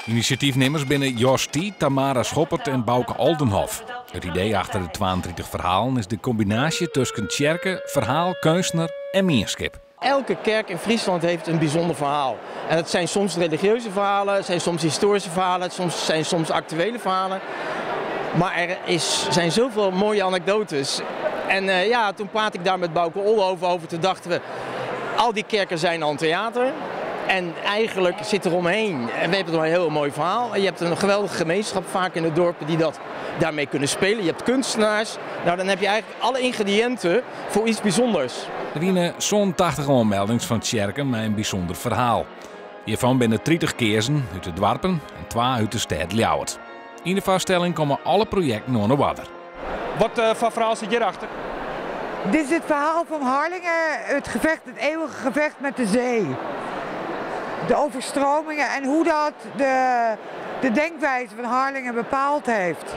Initiatiefnemers binnen Jos T, Tamara Schoppert en Bouke Oldenhof. Het idee achter de 32 verhalen is de combinatie tussen kerken, verhaal, kunstenaar en meerskip. Elke kerk in Friesland heeft een bijzonder verhaal. En het zijn soms religieuze verhalen, het zijn soms historische verhalen, het zijn soms actuele verhalen. Maar er zijn zoveel mooie anekdotes. En toen praat ik daar met Bouke Oldenhof over. Toen dachten we, al die kerken zijn al een theater. En eigenlijk zit er omheen. En we hebben een heel mooi verhaal. En je hebt een geweldige gemeenschap vaak in de dorpen die daarmee kunnen spelen. Je hebt kunstenaars. Nou, dan heb je eigenlijk alle ingrediënten voor iets bijzonders. Er wienen zo'n 80 aanmeldingen van kerken met een bijzonder verhaal. Hiervan binnen 30 keersen uit de dorpen en 2 uit de stad Ljouwert. In de vaststelling komen alle projecten onder water. Wat voor verhaal zit hierachter? Dit is het verhaal van Harlingen, het eeuwige gevecht met de zee. De overstromingen en hoe dat de denkwijze van Harlingen bepaald heeft.